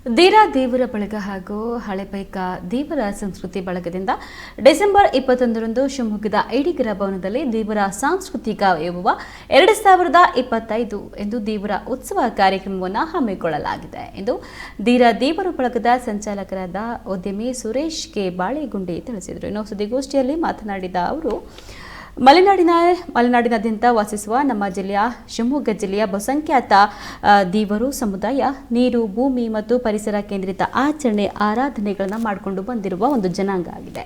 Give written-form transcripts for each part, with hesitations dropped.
ದೀರಾ ದೇವರ ಬಳಗ ಹಾಗೂ ಹಳೆಪೈಕ ದೇವರ ಸಂಸ್ಕೃತಿ ಬಳಗದಿಂದ ಡಿಸೆಂಬರ್ 21ರಂದು ಶಿವಮೊಗ್ಗದ ಐಡಿಗರ ಭವನದಲ್ಲಿ ದೇವರ ಸಾಂಸ್ಕೃತಿಕ ವೈಭವ 2025 ಎಂದು ದೇವರ ಉತ್ಸವ ಕಾರ್ಯಕ್ರಮವನ್ನು ಹಮ್ಮಿಕೊಳ್ಳಲಾಗಿದೆ ಎಂದು ದೀರಾ ದೇವರ ಬಳಗದ ಸಂಚಾಲಕರಾದ ಉದ್ಯಮಿ ಸುರೇಶ್ ಕೆ ಬಾಳೆಗುಂಡಿ ತಿಳಿಸಿದರು. ಇನ್ನು ಸುದ್ದಿಗೋಷ್ಠಿಯಲ್ಲಿ ಮಾತನಾಡಿದ ಅವರು ಮಲೆನಾಡಿನಾದ್ಯಂತ ವಾಸಿಸುವ ನಮ್ಮ ಜಿಲ್ಲೆಯ ಶಿವಮೊಗ್ಗ ಜಿಲ್ಲೆಯ ಬಹುಸಂಖ್ಯಾತ ದೇವರು ಸಮುದಾಯ ನೀರು, ಭೂಮಿ ಮತ್ತು ಪರಿಸರ ಕೇಂದ್ರಿತ ಆರಾಧನೆಗಳನ್ನು ಮಾಡಿಕೊಂಡು ಬಂದಿರುವ ಒಂದು ಜನಾಂಗ ಆಗಿದೆ.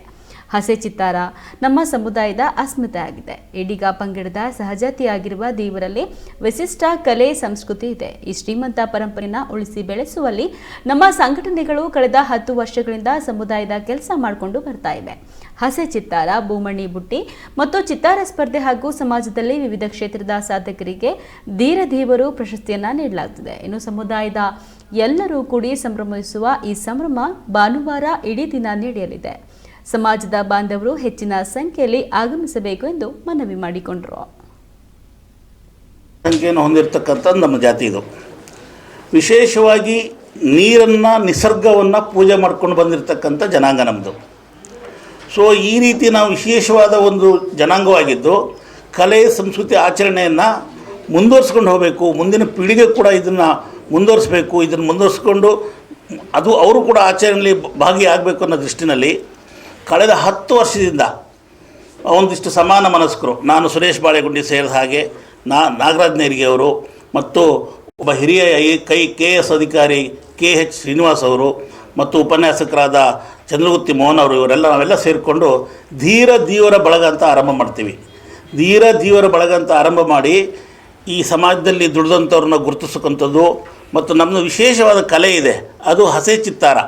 ಹಸೆ ಚಿತ್ತಾರ ನಮ್ಮ ಸಮುದಾಯದ ಅಸ್ಮಿತೆ ಆಗಿದೆ. ಇದೀಗ ಪಂಗಡದ ಸಹಜಾತಿಯಾಗಿರುವ ದೇವರಲ್ಲಿ ವಿಶಿಷ್ಟ ಕಲೆ ಸಂಸ್ಕೃತಿ ಇದೆ. ಈ ಶ್ರೀಮಂತ ಪರಂಪರೆಯನ್ನು ಉಳಿಸಿ ಬೆಳೆಸುವಲ್ಲಿ ನಮ್ಮ ಸಂಘಟನೆಗಳು ಕಳೆದ 10 ವರ್ಷಗಳಿಂದ ಸಮುದಾಯದ ಕೆಲಸ ಮಾಡಿಕೊಂಡು ಬರ್ತಾ ಇವೆ. ಹಸೆ ಚಿತ್ತಾರ, ಭೂಮಣ್ಣಿ ಬುಟ್ಟಿ ಮತ್ತು ಚಿತ್ತಾರ ಸ್ಪರ್ಧೆ ಹಾಗೂ ಸಮಾಜದಲ್ಲಿ ವಿವಿಧ ಕ್ಷೇತ್ರದ ಸಾಧಕರಿಗೆ ಧೀರದೇವರು ಪ್ರಶಸ್ತಿಯನ್ನ ನೀಡಲಾಗುತ್ತದೆ. ಇನ್ನು ಸಮುದಾಯದ ಎಲ್ಲರೂ ಕೂಡಿ ಸಂಭ್ರಮಿಸುವ ಈ ಸಂಭ್ರಮ ಭಾನುವಾರ ಇಡೀ ದಿನ ನಡೆಯಲಿದೆ. ಸಮಾಜದ ಬಾಂಧವರು ಹೆಚ್ಚಿನ ಸಂಖ್ಯೆಯಲ್ಲಿ ಆಗಮಿಸಬೇಕು ಎಂದು ಮನವಿ ಮಾಡಿಕೊಂಡರು. ಸಂಖ್ಯೆಯನ್ನು ಹೊಂದಿರತಕ್ಕಂಥ ನಮ್ಮ ಜಾತಿ ಇದು. ವಿಶೇಷವಾಗಿ ನೀರನ್ನು, ನಿಸರ್ಗವನ್ನು ಪೂಜೆ ಮಾಡ್ಕೊಂಡು ಬಂದಿರತಕ್ಕಂಥ ಜನಾಂಗ ನಮ್ಮದು. ಸೊ ಈ ರೀತಿ ನಾವು ವಿಶೇಷವಾದ ಒಂದು ಜನಾಂಗವಾಗಿದ್ದು ಕಲೆ, ಸಂಸ್ಕೃತಿ, ಆಚರಣೆಯನ್ನು ಮುಂದುವರಿಸ್ಕೊಂಡು ಹೋಗಬೇಕು. ಮುಂದಿನ ಪೀಳಿಗೆ ಕೂಡ ಇದನ್ನು ಮುಂದುವರಿಸಬೇಕು. ಇದನ್ನು ಮುಂದುವರಿಸ್ಕೊಂಡು ಅವರು ಕೂಡ ಆಚರಣೆಯಲ್ಲಿ ಭಾಗಿಯಾಗಬೇಕು ಅನ್ನೋ ದೃಷ್ಟಿನಲ್ಲಿ ಕಳೆದ 10 ವರ್ಷದಿಂದ ಒಂದಿಷ್ಟು ಸಮಾನ ಮನಸ್ಕರು, ನಾನು ಸುರೇಶ್ ಬಾಳೆಗುಂಡಿ ಸೇರಿದ ಹಾಗೆ ನಾಗರಾಜ್ ನೇರಿಗೆ ಅವರು ಮತ್ತು ಒಬ್ಬ ಹಿರಿಯ KS ಅಧಿಕಾರಿ KH ಶ್ರೀನಿವಾಸ್ ಅವರು ಮತ್ತು ಉಪನ್ಯಾಸಕರಾದ ಚಂದ್ರಗುತ್ತಿ ಮೋಹನ್ ಅವರು, ನಾವೆಲ್ಲ ಸೇರಿಕೊಂಡು ಧೀರ ದೇವರ ಬಳಗ ಅಂತ ಆರಂಭ ಮಾಡ್ತೀವಿ. ಧೀರ ದೇವರ ಬಳಗ ಅಂತ ಆರಂಭ ಮಾಡಿ ಈ ಸಮಾಜದಲ್ಲಿ ದುಡಿದಂಥವ್ರನ್ನ ಗುರುತಿಸಕ್ಕಂಥದ್ದು. ಮತ್ತು ನಮ್ಮದು ವಿಶೇಷವಾದ ಕಲೆ ಇದೆ, ಅದು ಹಸೆ ಚಿತ್ತಾರ.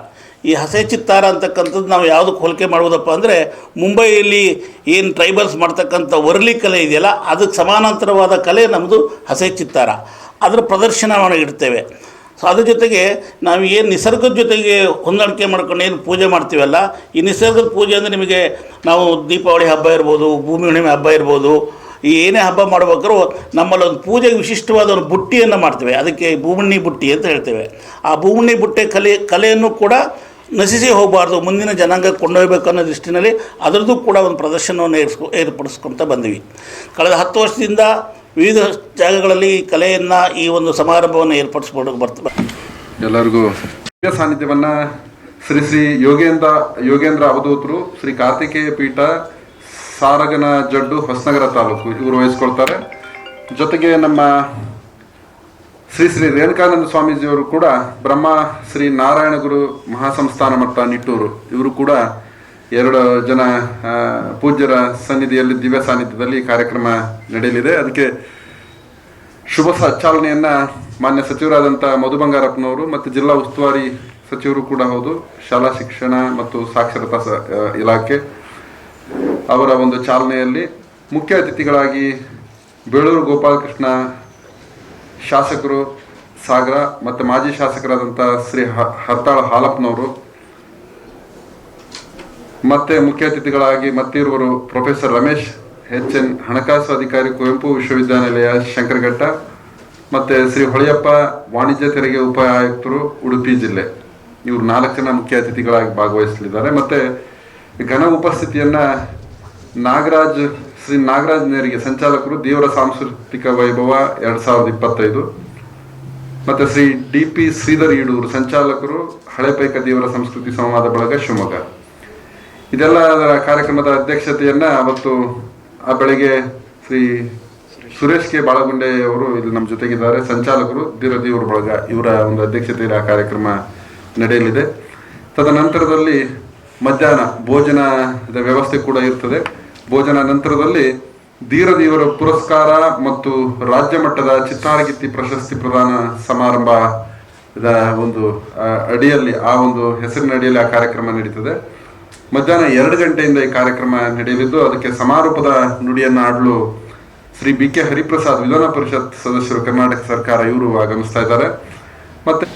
ಈ ಹಸೆ ಚಿತ್ತಾರ ಅಂತಕ್ಕಂಥದ್ದು ನಾವು ಯಾವುದಕ್ಕೆ ಹೋಲಿಕೆ ಮಾಡುವುದಪ್ಪ ಅಂದರೆ, ಮುಂಬೈಯಲ್ಲಿ ಏನು ಟ್ರೈಬಲ್ಸ್ ಮಾಡ್ತಕ್ಕಂಥ ವರ್ಲಿ ಕಲೆ ಇದೆಯಲ್ಲ, ಅದಕ್ಕೆ ಸಮಾನಾಂತರವಾದ ಕಲೆ ನಮ್ಮದು ಹಸೆ ಚಿತ್ತಾರ. ಅದರ ಪ್ರದರ್ಶನ ನಾವು ಇಡ್ತೇವೆ. ಸೊ ಅದ್ರ ಜೊತೆಗೆ ನಾವು ಏನು ನಿಸರ್ಗದ ಜೊತೆಗೆ ಹೊಂದಾಣಿಕೆ ಮಾಡ್ಕೊಂಡು ಏನು ಪೂಜೆ ಮಾಡ್ತೀವಲ್ಲ, ಈ ನಿಸರ್ಗದ ಪೂಜೆ ಅಂದರೆ ನಿಮಗೆ ನಾವು ದೀಪಾವಳಿ ಹಬ್ಬ ಇರ್ಬೋದು, ಭೂಮಿ ಹುಣ್ಣಿಮೆ ಹಬ್ಬ ಇರ್ಬೋದು, ಈ ಏನೇ ಹಬ್ಬ ಮಾಡ್ಬೇಕಾದ್ರೂ ನಮ್ಮಲ್ಲಿ ಒಂದು ಪೂಜೆಗೆ ವಿಶಿಷ್ಟವಾದ ಒಂದು ಬುಟ್ಟಿಯನ್ನು ಮಾಡ್ತೇವೆ. ಅದಕ್ಕೆ ಭೂಮಣ್ಣಿ ಬುಟ್ಟಿ ಅಂತ ಹೇಳ್ತೇವೆ. ಆ ಭೂಮಣ್ಣಿ ಬುಟ್ಟೆ ಕಲೆಯನ್ನು ಕೂಡ ನಶಿಸಿ ಹೋಗಬಾರ್ದು, ಮುಂದಿನ ಜನಾಂಗಕ್ಕೆ ಕೊಂಡೊಯ್ಬೇಕು ಅನ್ನೋ ದೃಷ್ಟಿನಲ್ಲಿ ಅದರದ್ದು ಕೂಡ ಒಂದು ಪ್ರದರ್ಶನವನ್ನು ಏರ್ಪಡಿಸ್ಕೊಳ್ತಾ ಬಂದ್ವಿ. ಕಳೆದ 10 ವರ್ಷದಿಂದ ವಿವಿಧ ಜಾಗಗಳಲ್ಲಿ ಕಲೆಯನ್ನು, ಈ ಒಂದು ಸಮಾರಂಭವನ್ನು ಏರ್ಪಡಿಸ್ಕೊಂಡು ಬರ್ತದೆ. ಎಲ್ಲರಿಗೂ ಸಾನ್ನಿಧ್ಯವನ್ನು ಶ್ರೀ ಯೋಗೇಂದ್ರ ಅವಧೂತರು, ಶ್ರೀ ಕಾರ್ತಿಕೇಯ ಪೀಠ, ಸಾರಗನ ಜಡ್ಡು, ಹೊಸನಗರ ತಾಲೂಕು ಇವರು ವಹಿಸ್ಕೊಳ್ತಾರೆ. ಜೊತೆಗೆ ನಮ್ಮ ಶ್ರೀ ರೇಣುಕಾನಂದ ಸ್ವಾಮೀಜಿಯವರು ಕೂಡ ಬ್ರಹ್ಮ ಶ್ರೀ ನಾರಾಯಣ ಗುರು ಮಹಾಸಂಸ್ಥಾನ ಮಠ ನಿಟ್ಟೂರು, ಇವರು ಕೂಡ 2 ಜನ ಪೂಜ್ಯರ ಸನ್ನಿಧಿಯಲ್ಲಿ ದಿವ್ಯ ಸಾನ್ನಿಧ್ಯದಲ್ಲಿ ಕಾರ್ಯಕ್ರಮ ನಡೆಯಲಿದೆ. ಅದಕ್ಕೆ ಶುಭ ಚಾಲನೆಯನ್ನು ಮಾನ್ಯ ಸಚಿವರಾದಂಥ ಮಧು ಬಂಗಾರಪ್ಪನವರು ಮತ್ತು ಜಿಲ್ಲಾ ಉಸ್ತುವಾರಿ ಸಚಿವರು ಕೂಡ ಹೌದು, ಶಾಲಾ ಶಿಕ್ಷಣ ಮತ್ತು ಸಾಕ್ಷರತಾ ಇಲಾಖೆ ಅವರ ಒಂದು ಚಾಲನೆಯಲ್ಲಿ ಮುಖ್ಯ ಅತಿಥಿಗಳಾಗಿ ಬೇಳೂರು ಗೋಪಾಲಕೃಷ್ಣ ಶಾಸಕರು ಸಾಗರ ಮತ್ತು ಮಾಜಿ ಶಾಸಕರಾದಂಥ ಶ್ರೀ ಹರ್ತಾಳ ಹಾಲಪ್ಪನವರು, ಮತ್ತೆ ಮುಖ್ಯ ಅತಿಥಿಗಳಾಗಿ ಮತ್ತಿರುವರು ಪ್ರೊಫೆಸರ್ ರಮೇಶ್ HN, ಹಣಕಾಸು ಅಧಿಕಾರಿ, ಕುವೆಂಪು ವಿಶ್ವವಿದ್ಯಾನಿಲಯ ಶಂಕರಘಟ್ಟ, ಮತ್ತು ಶ್ರೀ ಹೊಳೆಯಪ್ಪ, ವಾಣಿಜ್ಯ ತೆರಿಗೆ ಉಪ ಆಯುಕ್ತರು, ಉಡುಪಿ ಜಿಲ್ಲೆ. ಇವರು 4 ಜನ ಮುಖ್ಯ ಅತಿಥಿಗಳಾಗಿ ಭಾಗವಹಿಸಲಿದ್ದಾರೆ. ಮತ್ತು ಘನ ಉಪಸ್ಥಿತಿಯನ್ನು ಶ್ರೀ ನಾಗರಾಜ್ ನೇರಿಗೆ, ಸಂಚಾಲಕರು, ದೇವರ ಸಾಂಸ್ಕೃತಿಕ ವೈಭವ 2025, ಮತ್ತು ಶ್ರೀ DP ಶ್ರೀಧರ್ ಈಡೂರು, ಸಂಚಾಲಕರು, ಹಳೆಪೈಕ ದೇವರ ಸಂಸ್ಕೃತಿ ಸಂವಾದ ಬಳಗ ಶಿವಮೊಗ್ಗ. ಇದೆಲ್ಲ ಕಾರ್ಯಕ್ರಮದ ಅಧ್ಯಕ್ಷತೆಯನ್ನು ಅವತ್ತು ಬೆಳಗ್ಗೆ ಶ್ರೀ ಸುರೇಶ್ ಕೆ ಬಾಳೆಗುಂಡೆ ಅವರು ಇಲ್ಲಿ ನಮ್ಮ ಜೊತೆಗಿದ್ದಾರೆ, ಸಂಚಾಲಕರು, ಧೀರ ದೇವರ ಬಳಗ, ಇವರ ಒಂದು ಅಧ್ಯಕ್ಷತೆಯಲ್ಲಿ ಆ ಕಾರ್ಯಕ್ರಮ ನಡೆಯಲಿದೆ. ತದನಂತರದಲ್ಲಿ ಮಧ್ಯಾಹ್ನ ಭೋಜನದ ವ್ಯವಸ್ಥೆ ಕೂಡ ಇರ್ತದೆ. ಭೋಜನ ನಂತರದಲ್ಲಿ ಧೀರ ದೇವರ ಪುರಸ್ಕಾರ ಮತ್ತು ರಾಜ್ಯ ಮಟ್ಟದ ಚಿತ್ತಾರಗಿತ್ತಿ ಪ್ರಶಸ್ತಿ ಪ್ರದಾನ ಸಮಾರಂಭದ ಒಂದು ಅಡಿಯಲ್ಲಿ, ಆ ಒಂದು ಹೆಸರಿನ ಅಡಿಯಲ್ಲಿ ಆ ಕಾರ್ಯಕ್ರಮ ನಡೀತದೆ. ಮಧ್ಯಾಹ್ನ 2 ಗಂಟೆಯಿಂದ ಈ ಕಾರ್ಯಕ್ರಮ ನಡೆಯಲಿದ್ದು, ಅದಕ್ಕೆ ಸಮಾರೋಪದ ನುಡಿಯನ್ನು ಆಡಲು ಶ್ರೀ BK ಹರಿಪ್ರಸಾದ್, ವಿಧಾನ ಪರಿಷತ್ ಸದಸ್ಯರು, ಕರ್ನಾಟಕ ಸರ್ಕಾರ, ಇವರು ಆಗಮಿಸ್ತಾ ಇದ್ದಾರೆ. ಮತ್ತೆ